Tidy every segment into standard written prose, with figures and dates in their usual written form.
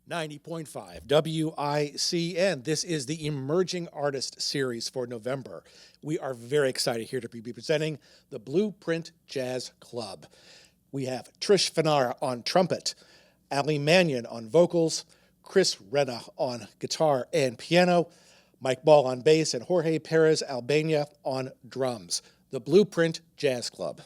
90.5 WICN. This is the Emerging Artist Series for November. We are very excited here to be presenting the Blueprint Jazz Club. We have Trish Fanara on trumpet, Ali Mannion on vocals, Chris Renna on guitar and piano, Mike Ball on bass, and Jorge Perez Albania on drums. The Blueprint Jazz Club.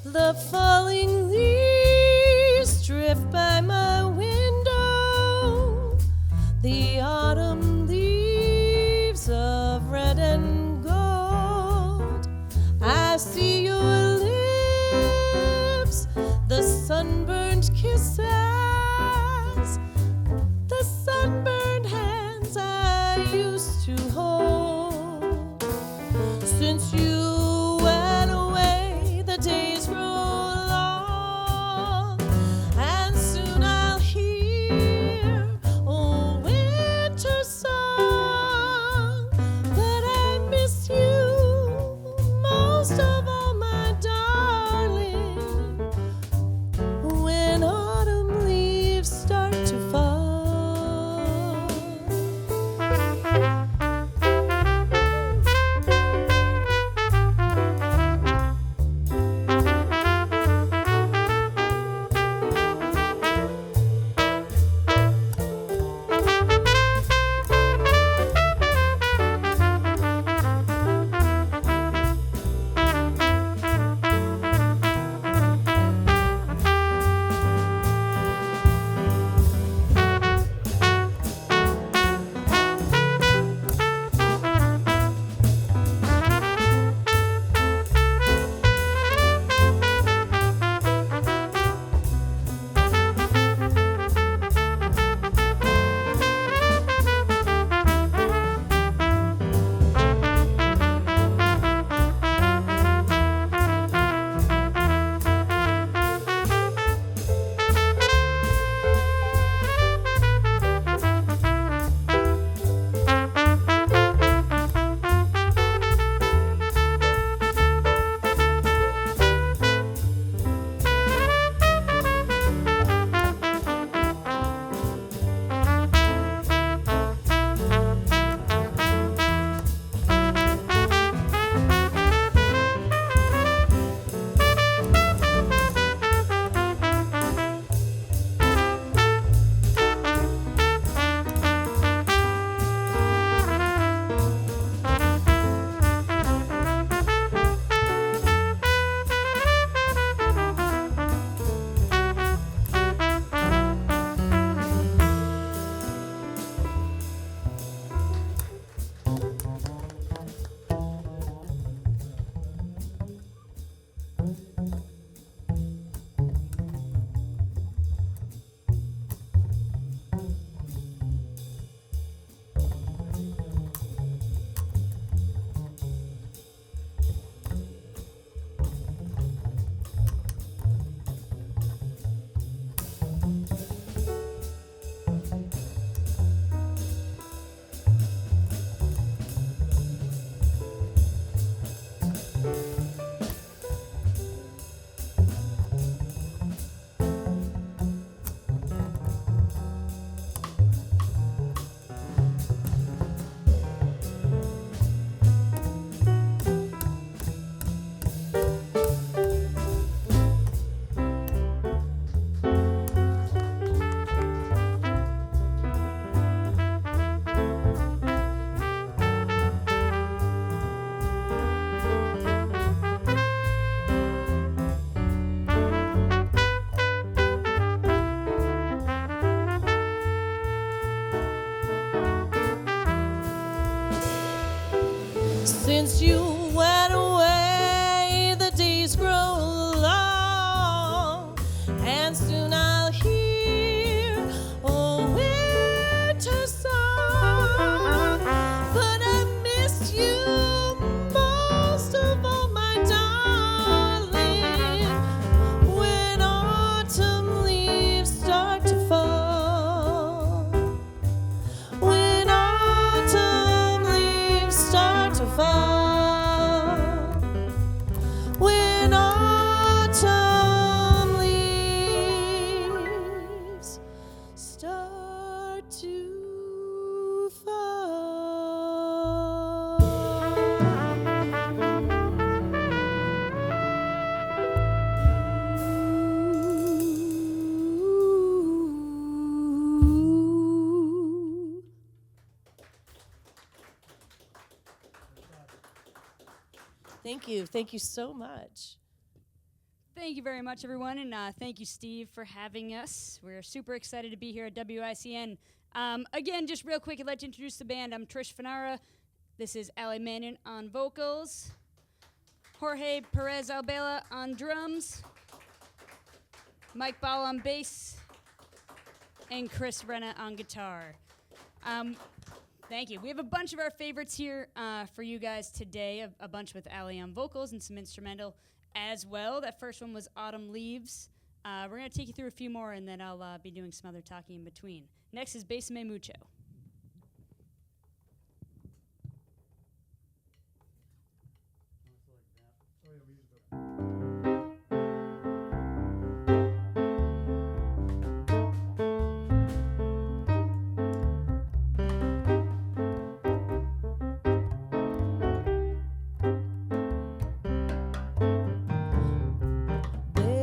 The falling leaves drift by my window, the autumn leaves of red and gold. I see your lips, the sunburned kisses, the sunburned hands I used to hold. Since you went away, the days grow long, and soon I'll Thank you. Thank you so much. Thank you very much, everyone, and thank you, Steve, for having us. We're super excited to be here at WICN. Again, just real quick, I'd like to introduce the band. I'm Trish Fanara. This is Ali Mannion on vocals, Jorge Perez Albela on drums, Mike Ball on bass, and Chris Renna on guitar. Thank you. We have a bunch of our favorites here for you guys today, a bunch with Ali on vocals and some instrumental as well. That first one was Autumn Leaves. We're going to take you through a few more, and then I'll be doing some other talking in between. Next is Besame Mucho.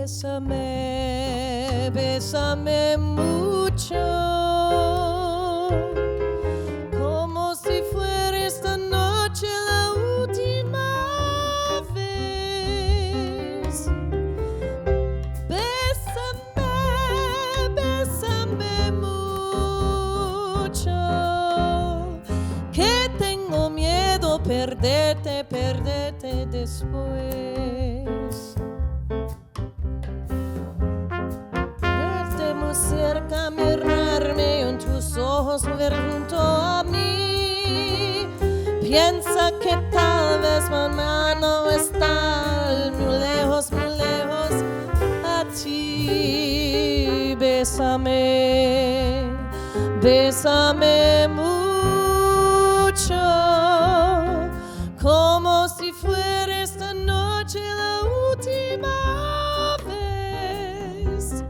Bésame, bésame mucho, como si fuera esta noche la última vez. Bésame, bésame mucho, que tengo miedo perderte, perderte después. Cerca, mirarme en tus ojos, ver junto a mí. Piensa que tal vez mañana está muy lejos a ti. Bésame, bésame mucho, como si fuera esta noche la última vez.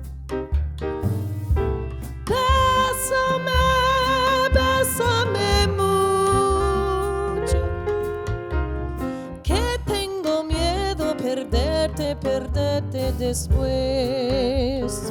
Bésame mucho, que tengo miedo perderte, perderte después.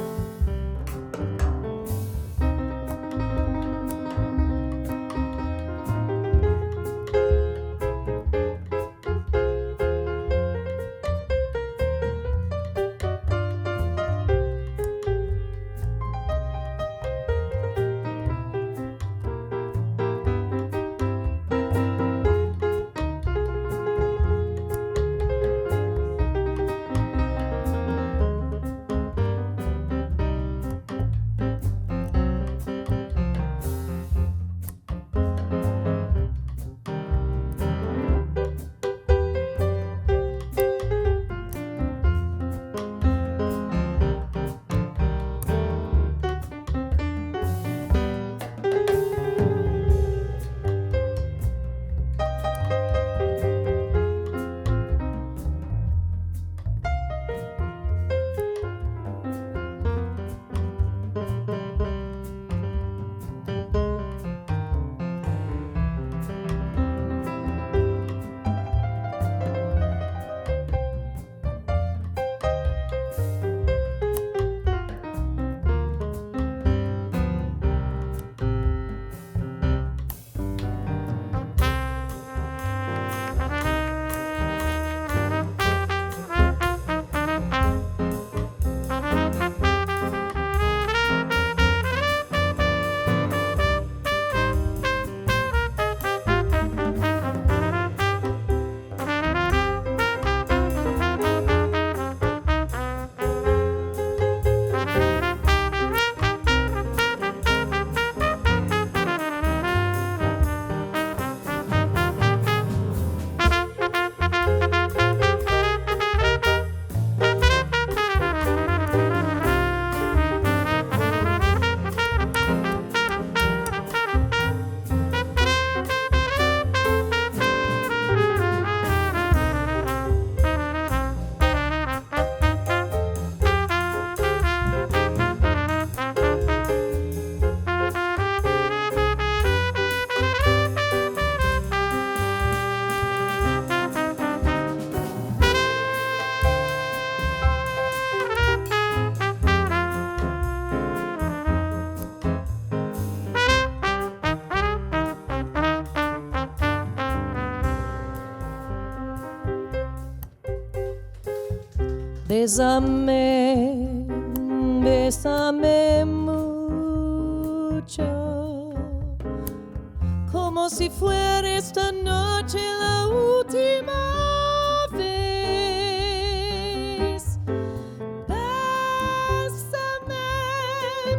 Bésame, bésame mucho, como si fuera esta noche la última vez. Bésame,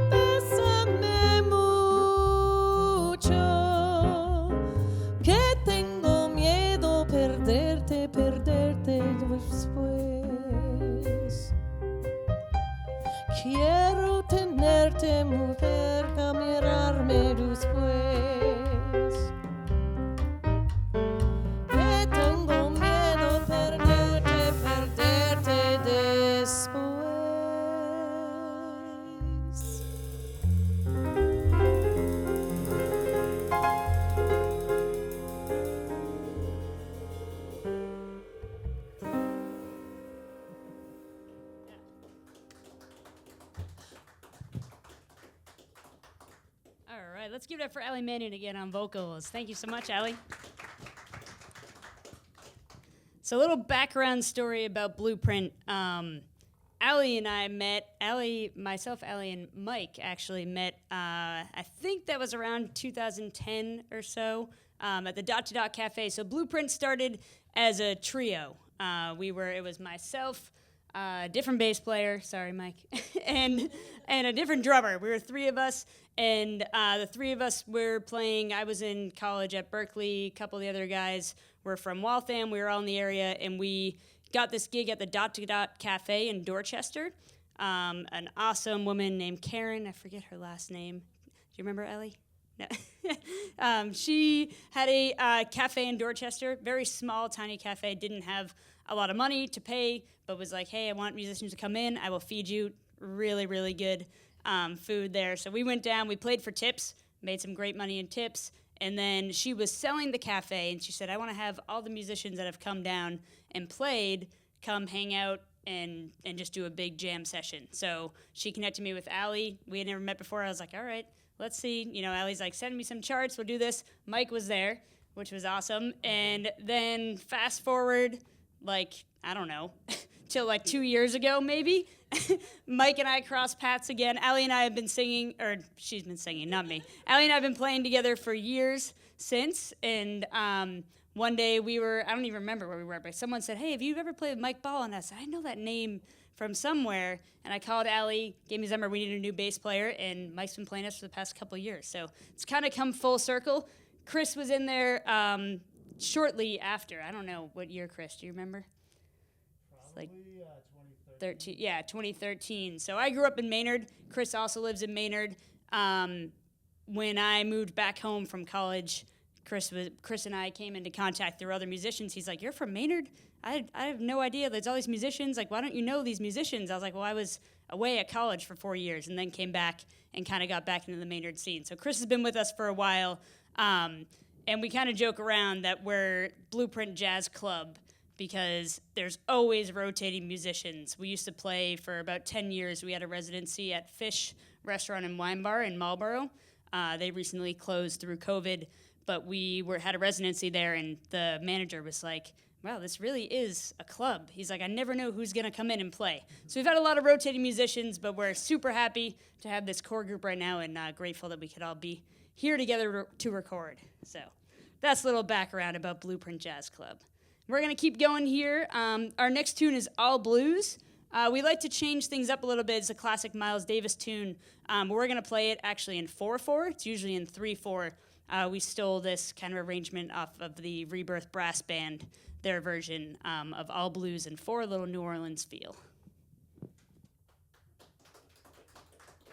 bésame mucho, que tengo miedo perderte, perderte después. Quiero tenerte muy cerca, mirarme después. Que tengo miedo perderte, perderte después. All right, let's give it up for Allie Manning again on vocals. Thank you so much, Allie. So a little background story about Blueprint. Allie and I met, myself, Allie, and Mike actually met, I think that was around 2010 or so, at the Dot to Dot Cafe. So Blueprint started as a trio. It was myself, different bass player, sorry, Mike, and a different drummer. We were three of us, and the three of us were playing. I was in college at Berkeley. A couple of the other guys were from Waltham. We were all in the area, and we got this gig at the Dot to Dot Cafe in Dorchester. An awesome woman named Karen. I forget her last name. Do you remember, Ellie? No. She had a cafe in Dorchester, very small, tiny cafe, didn't have a lot of money to pay, but was like, hey, I want musicians to come in. I will feed you really, really good food there. So we went down, we played for tips, made some great money in tips, and then she was selling the cafe, and she said, I want to have all the musicians that have come down and played come hang out and just do a big jam session. So she connected me with Allie. We had never met before. I was like, all right, let's see. You know, Allie's like, send me some charts. We'll do this. Mike was there, which was awesome. And then fast forward, like, I don't know, till like 2 years ago, maybe. Mike and I crossed paths again. Allie and I have been singing, or she's been singing, not me. Allie and I have been playing together for years since. And one day I don't even remember where we were, but someone said, hey, have you ever played with Mike Ball? And I said, I know that name from somewhere. And I called Allie, gave me his number, we needed a new bass player, and Mike's been playing us for the past couple of years. So it's kind of come full circle. Chris was in there shortly after. I don't know what year, Chris, do you remember? Probably 2013. Yeah, 2013. So I grew up in Maynard. Chris also lives in Maynard. When I moved back home from college, Chris and I came into contact through other musicians. He's like, you're from Maynard? I have no idea. There's all these musicians. Like, why don't you know these musicians? I was like, well, I was away at college for 4 years and then came back and kind of got back into the Maynard scene. So Chris has been with us for a while, and we kind of joke around that we're Blueprint Jazz Club because there's always rotating musicians. We used to play for about 10 years. We had a residency at Fish Restaurant and Wine Bar in Marlboro. They recently closed through COVID, but we had a residency there, and the manager was like, wow, this really is a club. He's like, I never know who's going to come in and play. So we've had a lot of rotating musicians, but we're super happy to have this core group right now and grateful that we could all be here together to record. So that's a little background about Blueprint Jazz Club. We're going to keep going here. Our next tune is All Blues. We like to change things up a little bit. It's a classic Miles Davis tune. We're going to play it actually in 4/4. It's usually in 3/4. We stole this kind of arrangement off of the Rebirth Brass Band, their version of All Blues in 4, little New Orleans feel. You guys want to start the dance? Yeah.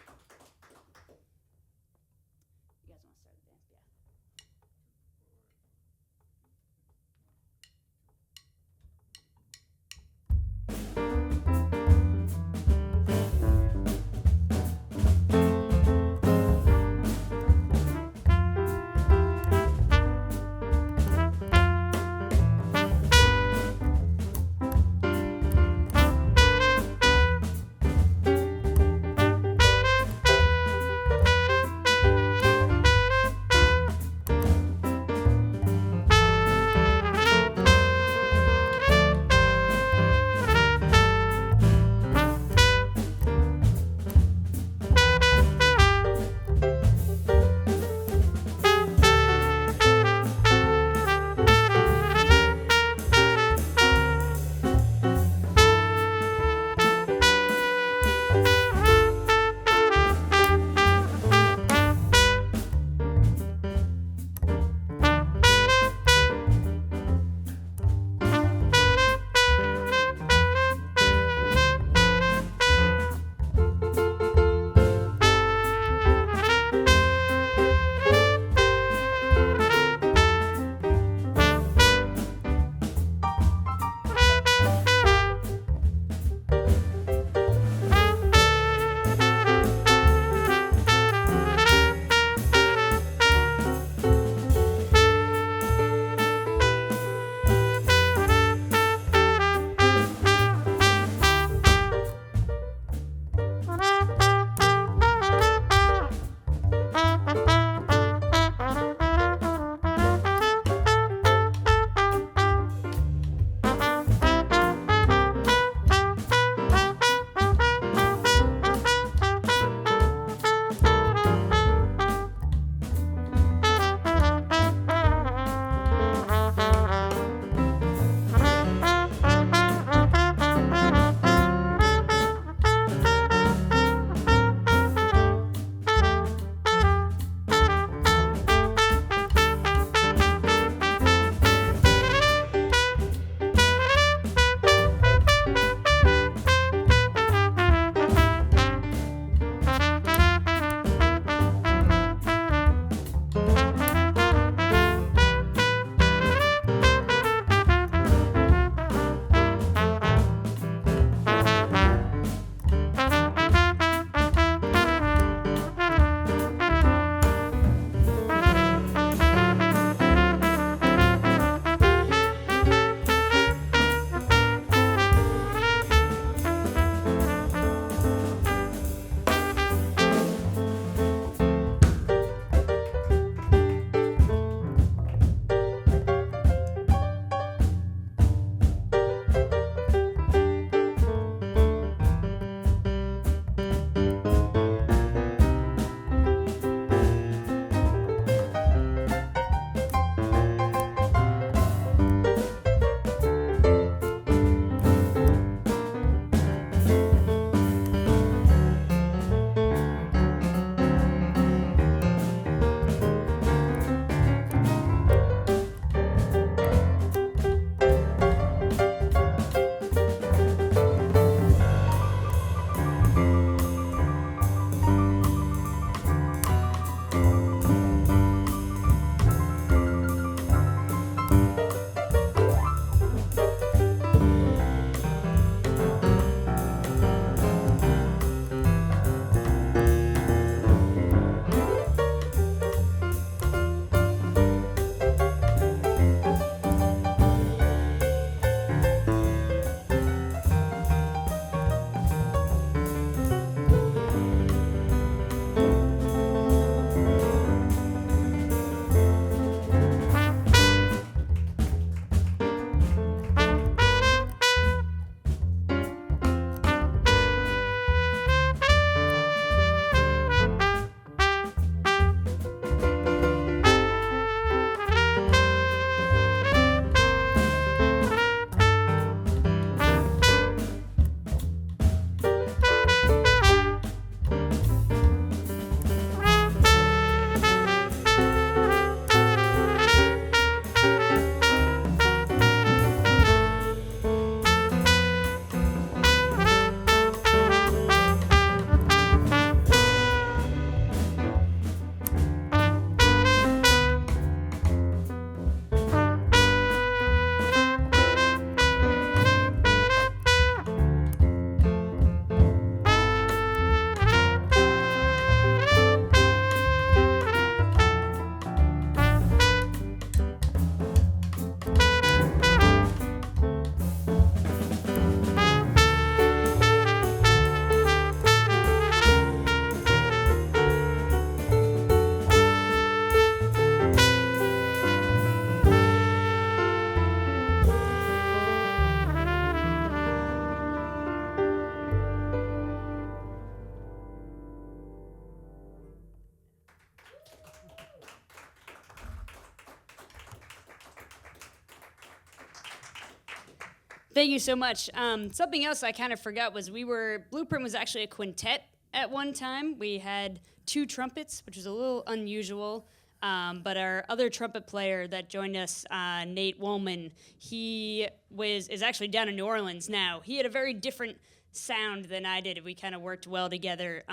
Thank you so much. Something else I kind of forgot was Blueprint was actually a quintet at one time. We had 2 trumpets, which was a little unusual. But our other trumpet player that joined us, Nate Woolman, is actually down in New Orleans now. He had a very different sound than I did. We kind of worked well together,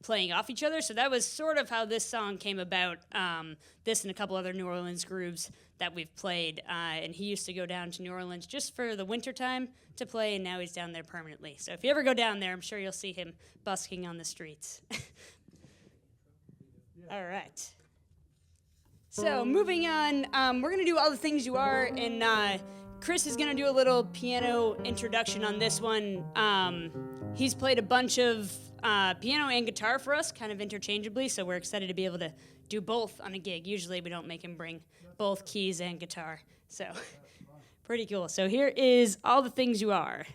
playing off each other. So that was sort of how this song came about. This and a couple other New Orleans grooves that we've played. And he used to go down to New Orleans just for the winter time to play, and now he's down there permanently. So if you ever go down there, I'm sure you'll see him busking on the streets. All right. So moving on, we're going to do All the Things You Are, and Chris is going to do a little piano introduction on this one. He's played a bunch of piano and guitar for us, kind of interchangeably, so we're excited to be able to do both on a gig. Usually we don't make him bring both keys and guitar, so pretty cool. So here is All the Things You Are.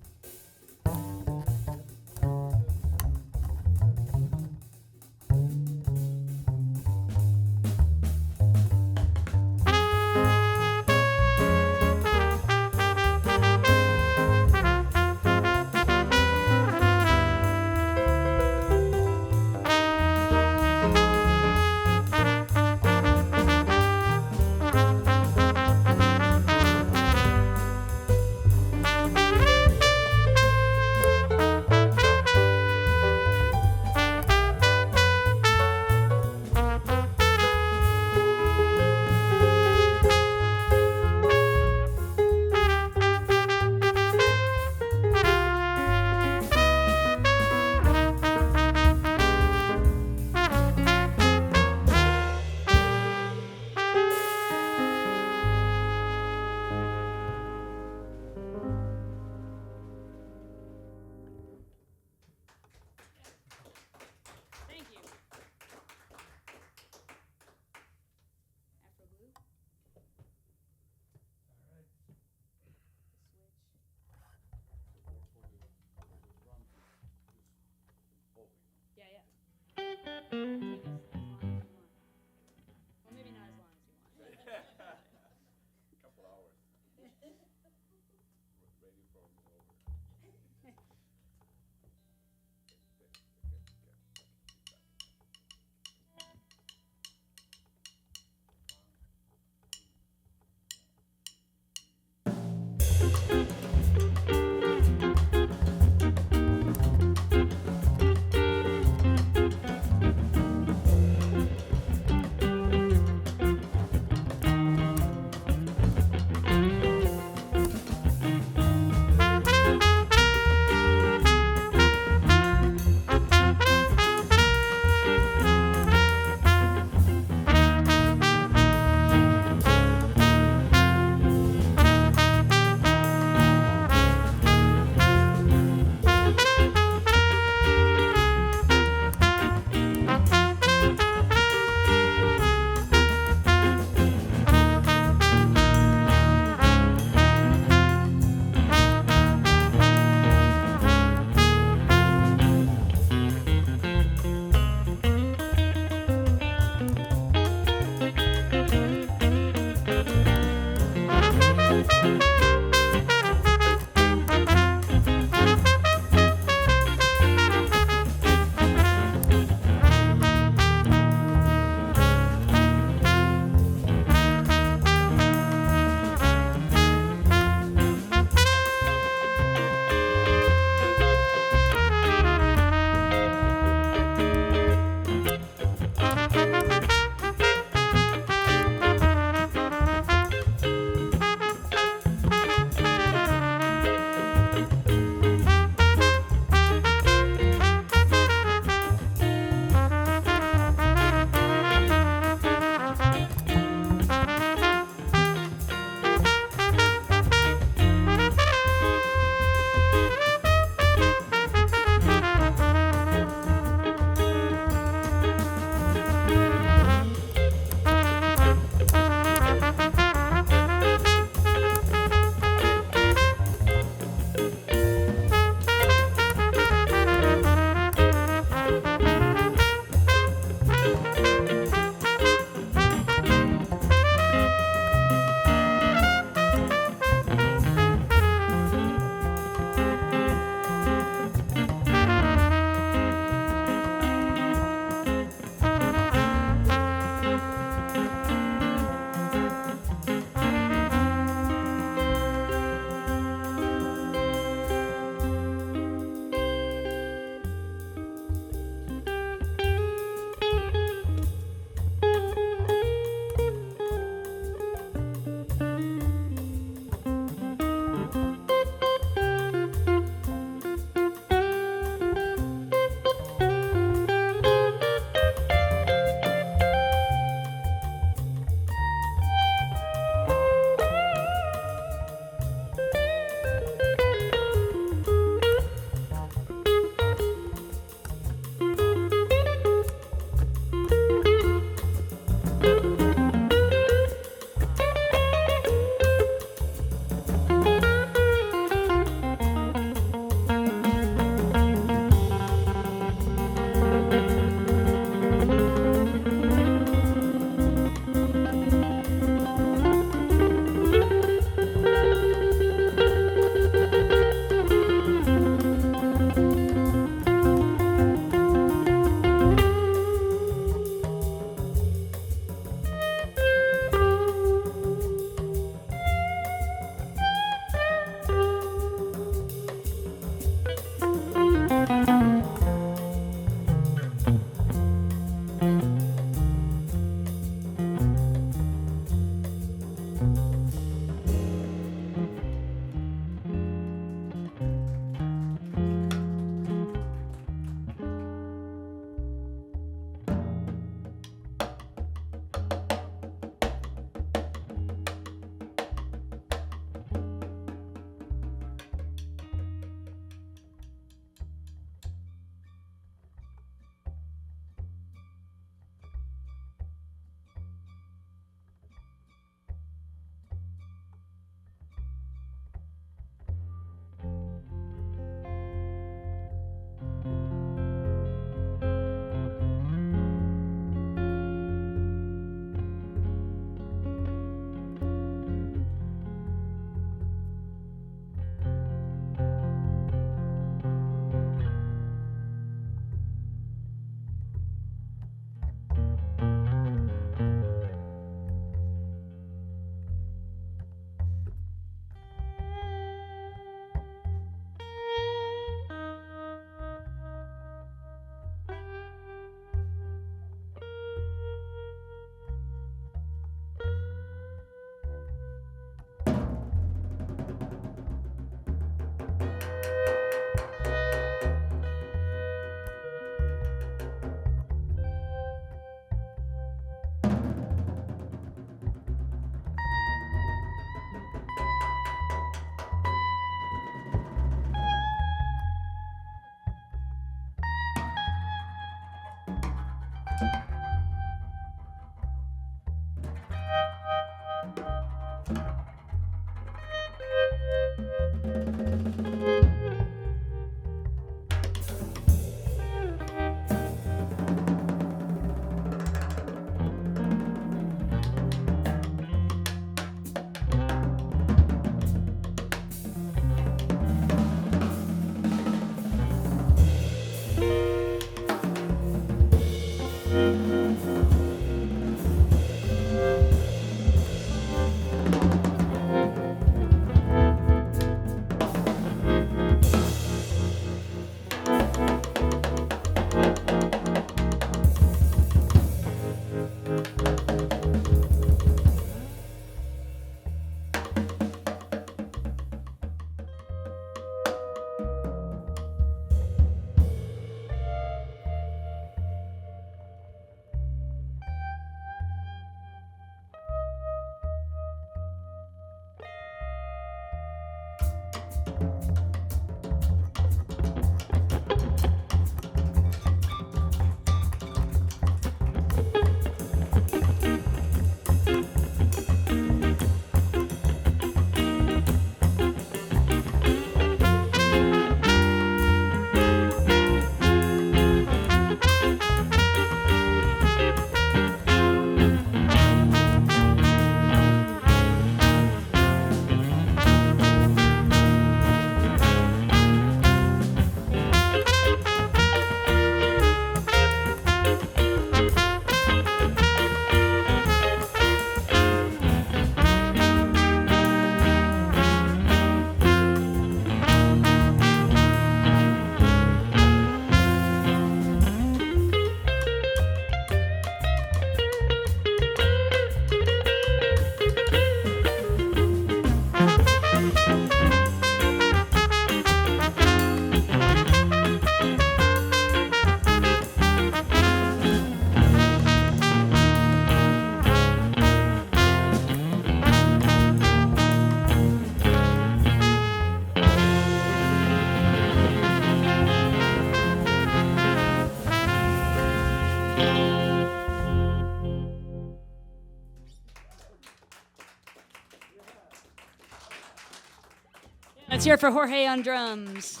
Let's hear it for Jorge on drums.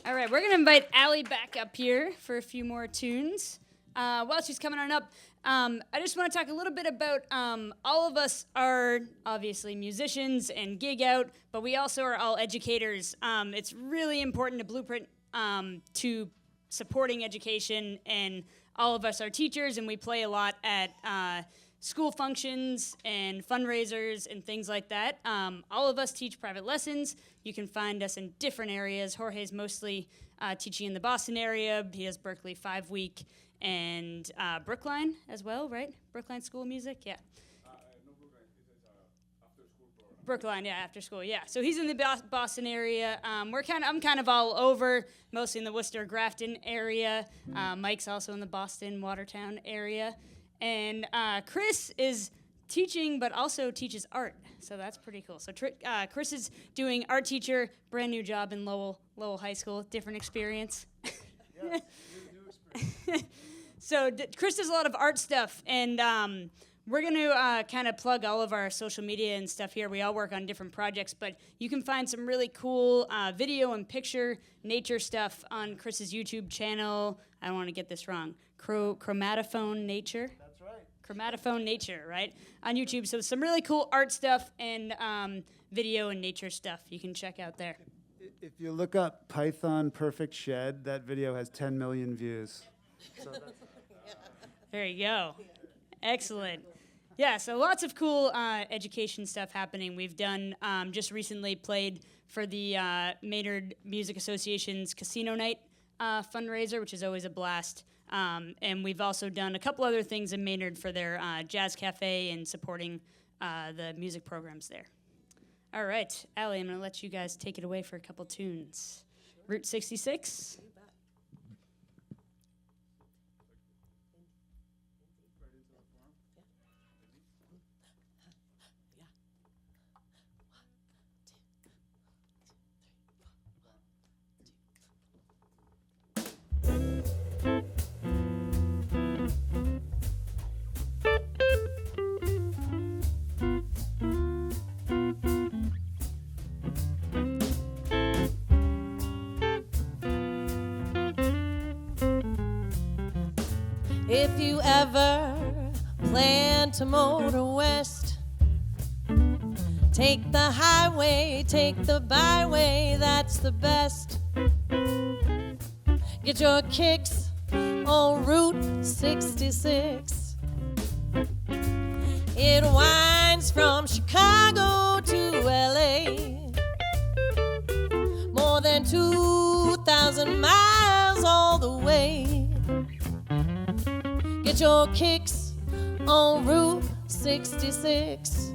All right, we're going to invite Allie back up here for a few more tunes. While she's coming on up, I just want to talk a little bit about all of us are obviously musicians and gig out, but we also are all educators. It's really important to Blueprint to supporting education, and all of us are teachers, and we play a lot at school functions and fundraisers and things like that. All of us teach private lessons. You can find us in different areas. Jorge's mostly teaching in the Boston area. He does Berkeley 5-week and Brookline as well, right? Brookline School of Music, yeah. No, Brookline. This is after school program. Brookline, yeah, after school, yeah. So he's in the Boston area. I'm kind of all over, mostly in the Worcester, Grafton area. Mike's also in the Boston, Watertown area. And Chris is teaching, but also teaches art, so that's pretty cool. So Chris is doing art teacher, brand new job in Lowell High School, different experience. Yeah, new experience. So Chris does a lot of art stuff, and we're going to kind of plug all of our social media and stuff here. We all work on different projects, but you can find some really cool video and picture nature stuff on Chris's YouTube channel. I don't want to get this wrong. Chromatophone Nature. That's right. Chromatophone Nature, right? On YouTube. So some really cool art stuff and video and nature stuff you can check out there. If you look up Python Perfect Shed, that video has 10 million views. So that's There you go. Excellent. Yeah, so lots of cool education stuff happening. We've done, just recently played for the Maynard Music Association's Casino Night fundraiser, which is always a blast. And we've also done a couple other things in Maynard for their Jazz Cafe and supporting the music programs there. All right, Allie, I'm going to let you guys take it away for a couple tunes. Route 66. If you ever plan to motor west, take the highway, take the byway, that's the best. Get your kicks on Route 66. It winds from Chicago to LA, more than 2,000 miles all the way. Get your kicks on Route 66.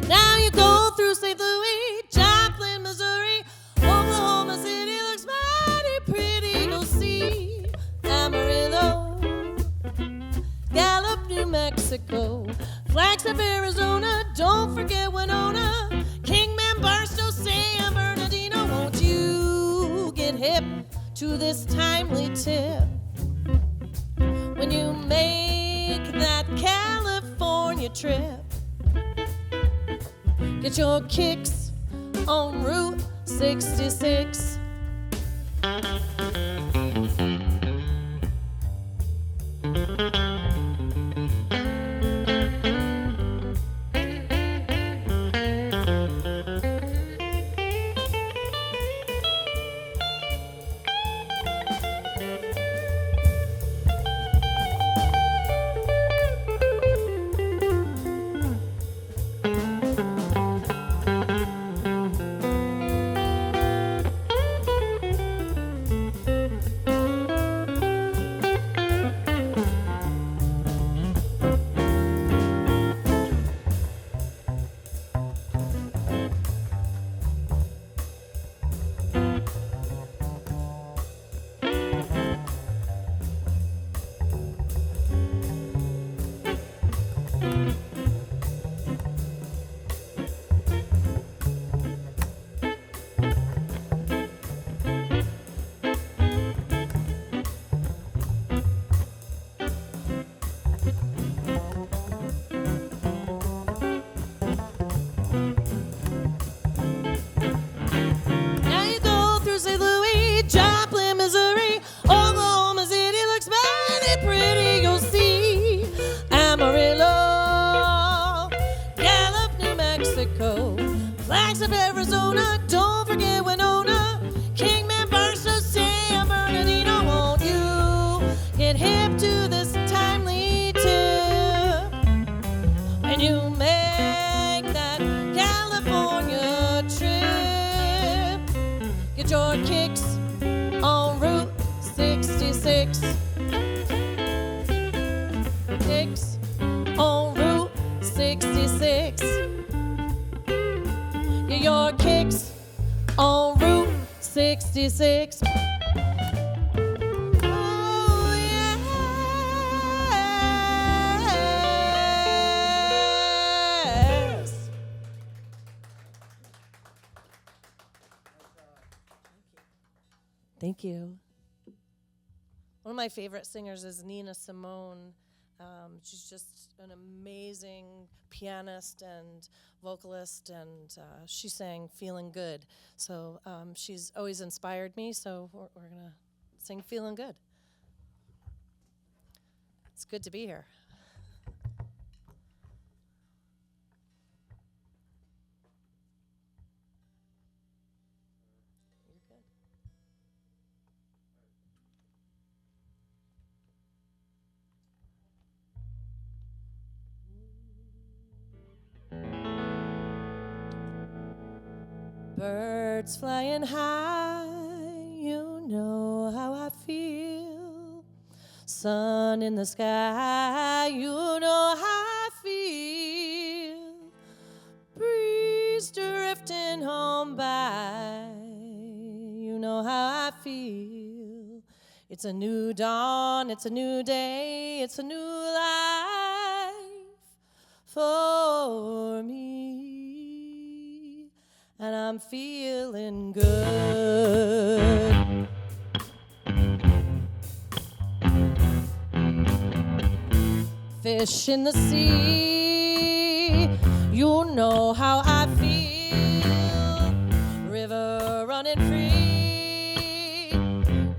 Now you go through St. Louis, Joplin, Missouri, Oklahoma City looks mighty pretty. You'll see Amarillo, Gallup, New Mexico, Flagstaff, Arizona, don't forget Winona, Kingman, Barstow, San Bernardino. Won't you get hip to this timely tip? When you make that California trip, get your kicks on Route 66. pretty you'll see. Amarillo, Gallup, New Mexico, Flagstaff, Arizona, don't forget Winona, Kingman, Barstow, San Bernardino. Won't you get hip to this timely tip when you make that California trip? Get your kicks on Route 66. Kicks on Route 66. Get your kicks on Route 66. Oh, yes. Thank you. One of my favorite singers is Nina Simone. She's just an amazing pianist and vocalist, and she sang Feeling Good. So she's always inspired me, so we're going to sing Feeling Good. It's good to be here. You're good. Birds flying high, you know how I feel. Sun in the sky, you know how I feel. Breeze drifting home by, you know how I feel. It's a new dawn, it's a new day, it's a new life for me. And I'm feeling good. Fish in the sea, you know how I feel. River running free,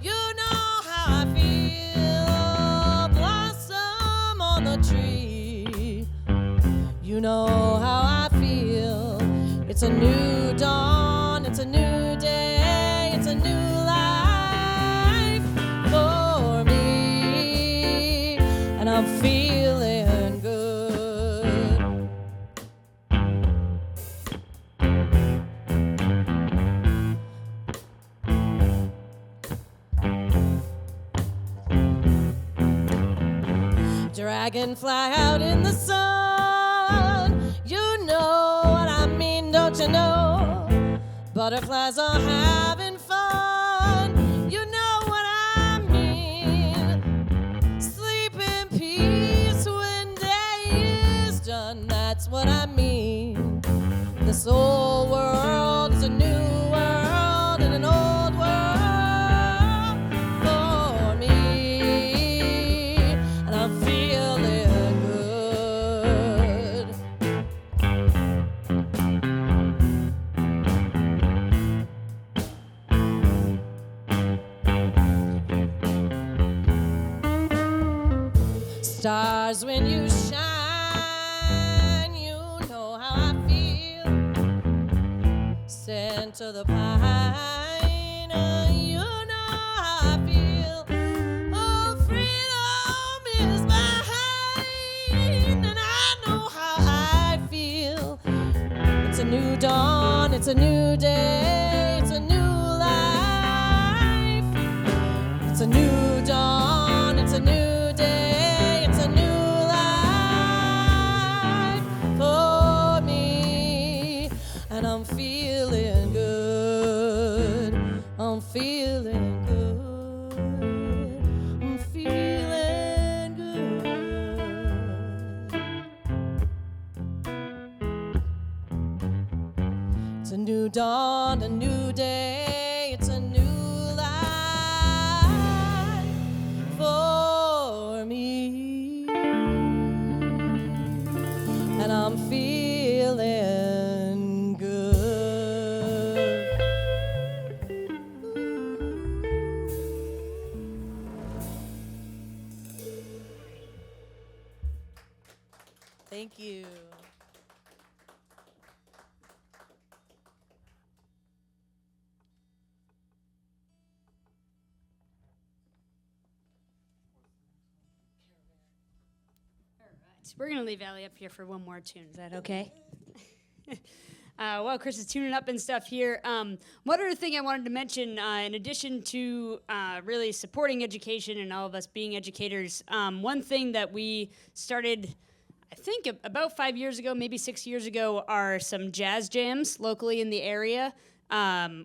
you know how I feel. Blossom on the tree, you know how I feel. It's a new dawn, it's a new day, it's a new life for me, and I'm feeling good. Dragonfly out in the sun, you know what I mean, don't you know? Butterflies are having fun, you know what I mean. Sleep in peace when day is done, that's what I mean. This old world is a new world and an old world for me, and I'm feeling good. Stars when you shine, you know how I feel. Scent of the pine, you know how I feel. Oh, freedom is mine, and I know how I feel. It's a new dawn, it's a new day, it's a new life. It's a new dawn, it's a new day, it's a new life for me, and I'm feeling good. I'm feeling good. I'm feeling good. It's a new dawn, a new day, it's a new life for me, and I'm feeling good. Thank you. We're going to leave Allie up here for one more tune. Is that okay? While Chris is tuning up and stuff here, one other thing I wanted to mention, in addition to really supporting education and all of us being educators, one thing that we started, I think, about 5 years ago, maybe 6 years ago, are some jazz jams locally in the area.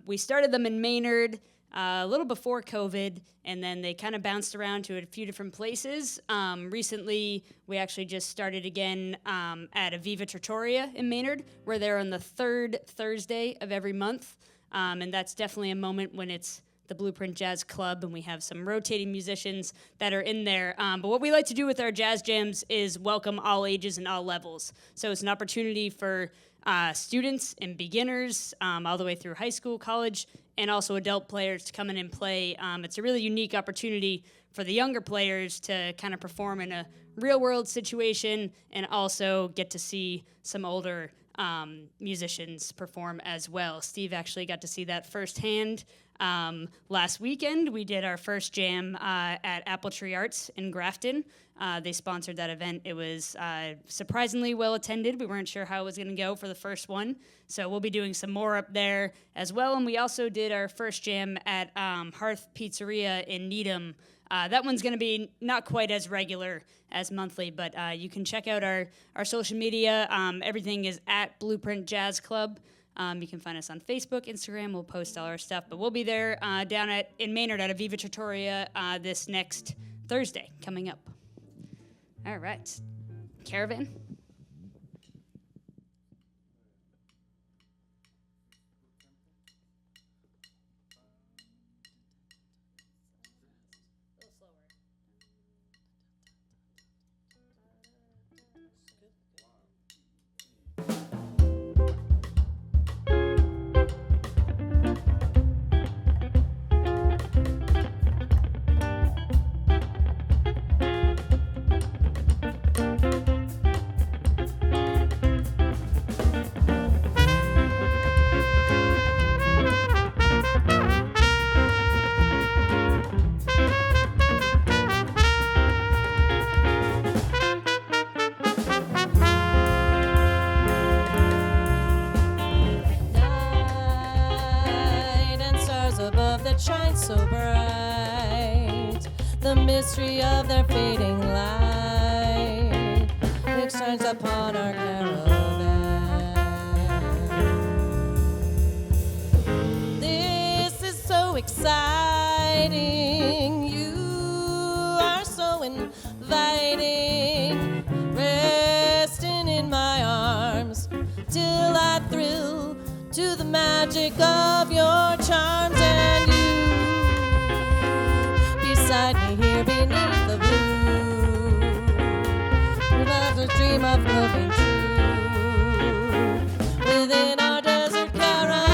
We started them in Maynard a little before COVID, and then they kind of bounced around to a few different places. Recently, we actually just started again at Aviva Trattoria in Maynard. We're there on the third Thursday of every month, and that's definitely a moment when it's the Blueprint Jazz Club, and we have some rotating musicians that are in there. But what we like to do with our jazz jams is welcome all ages and all levels. So it's an opportunity for students and beginners all the way through high school, college, and also adult players to come in and play. It's a really unique opportunity for the younger players to kind of perform in a real-world situation and also get to see some older musicians perform as well. Steve actually got to see that firsthand. Last weekend, we did our first jam at Apple Tree Arts in Grafton. They sponsored that event. It was surprisingly well attended. We weren't sure how it was going to go for the first one, so we'll be doing some more up there as well. And we also did our first jam at Hearth Pizzeria in Needham. That one's going to be not quite as regular as monthly, but you can check out our social media. Everything is at Blueprint Jazz Club. You can find us on Facebook, Instagram. We'll post all our stuff. But we'll be there down in Maynard at Aviva Trattoria this next Thursday coming up. All right. Caravan. Shine so bright, the mystery of their fading light, which shines upon our caravan. This is so exciting, you are so inviting, resting in my arms till I thrill to the magic of your charms. And beside me here beneath the blue, we love to dream of loving true within our desert caravan.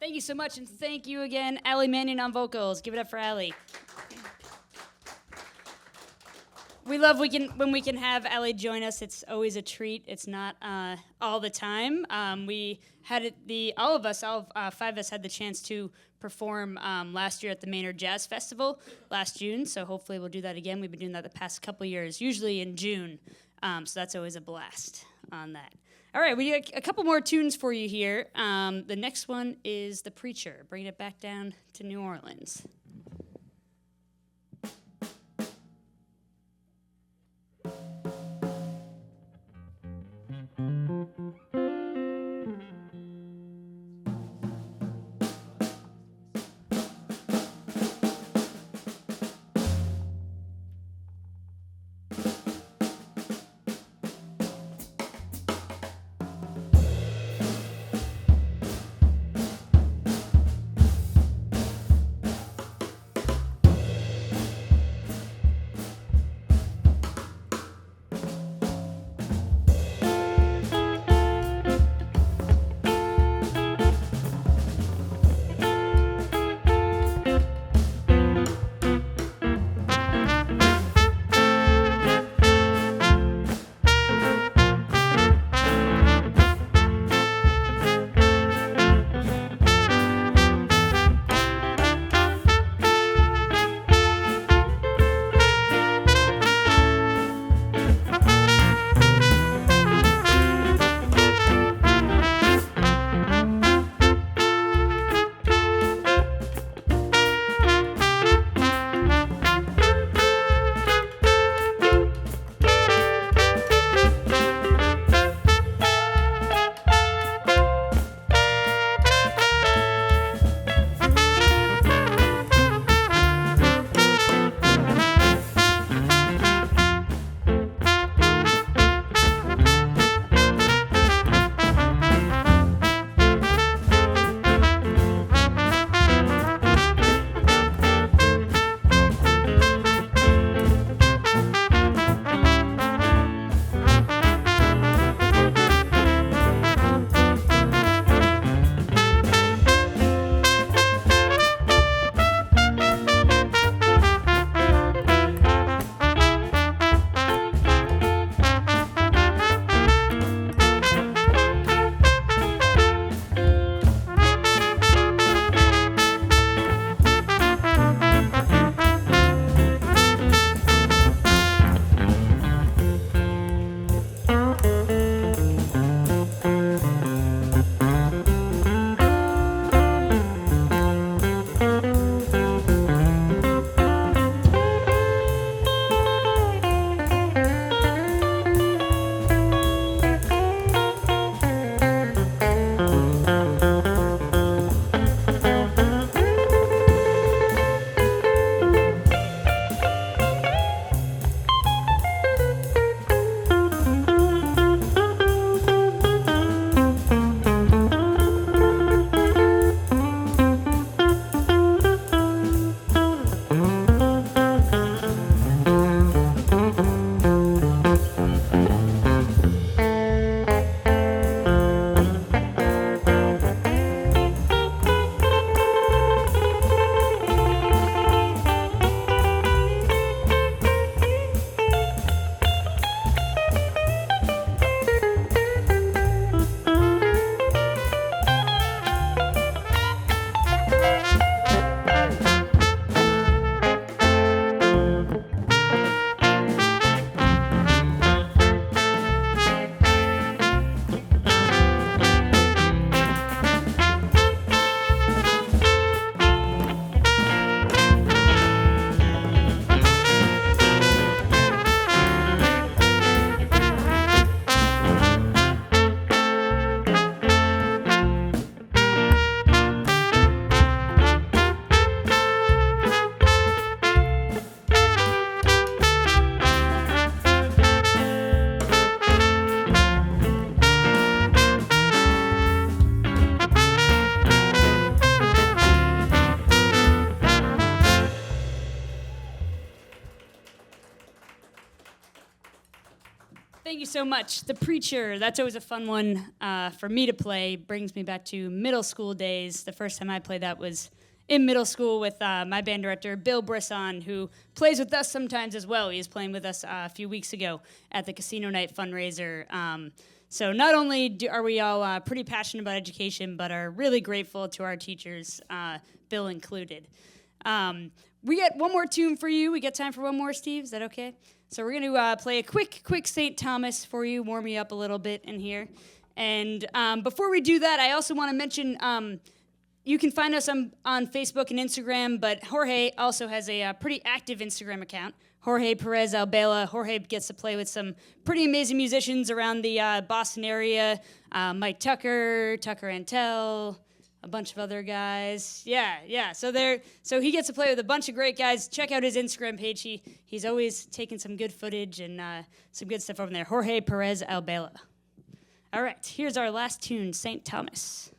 Thank you so much, and thank you again, Allie Mannion on vocals. Give it up for Allie. We love when we can have Allie join us. It's always a treat. It's not all the time. We had it. All five of us had the chance to perform last year at the Maynard Jazz Festival last June. So hopefully we'll do that again. We've been doing that the past couple years, usually in June. So that's always a blast on that. All right, we got a couple more tunes for you here. The next one is The Preacher, bringing it back down to New Orleans. so much. The Preacher, that's always a fun one for me to play. Brings me back to middle school days. The first time I played that was in middle school with my band director, Bill Brisson, who plays with us sometimes as well. He was playing with us a few weeks ago at the Casino Night fundraiser. So not only are we all pretty passionate about education, but are really grateful to our teachers, Bill included. We got one more tune for you. We got time for one more, Steve? Is that okay? So we're going to play a quick St. Thomas for you, warm you up a little bit in here. And before we do that, I also want to mention you can find us on Facebook and Instagram, but Jorge also has a pretty active Instagram account, Jorge Perez Albela. Jorge gets to play with some pretty amazing musicians around the Boston area, Mike Tucker, Tucker Antel, a bunch of other guys. Yeah. So he gets to play with a bunch of great guys. Check out his Instagram page. He's always taking some good footage and some good stuff over there. Jorge Perez Albela. All right, here's our last tune, St. Thomas.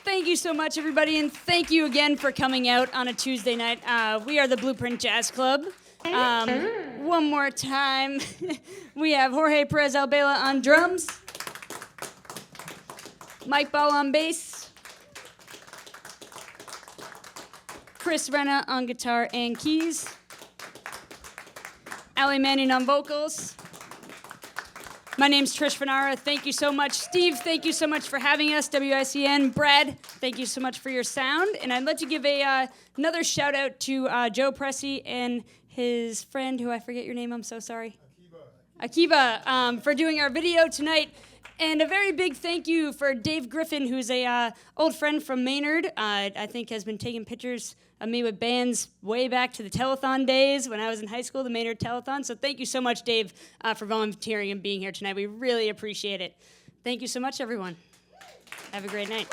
Thank you so much, everybody, and thank you again for coming out on a Tuesday night. We are the Blueprint Jazz Club. One more time, we have Jorge Perez Albela on drums, Mike Ball on bass, Chris Renna on guitar and keys, Ali Manning on vocals. My name's Trish Fanara. Thank you so much. Steve, thank you so much for having us. WICN. Brad, thank you so much for your sound. And I'd like to give another shout out to Joe Pressey and his friend, who I forget your name, I'm so sorry. Akiva, for doing our video tonight. And a very big thank you for Dave Griffin, who's a old friend from Maynard. I think has been taking pictures of me with bands way back to the telethon days when I was in high school, the Maynard Telethon. So thank you so much, Dave, for volunteering and being here tonight. We really appreciate it. Thank you so much, everyone. Have a great night.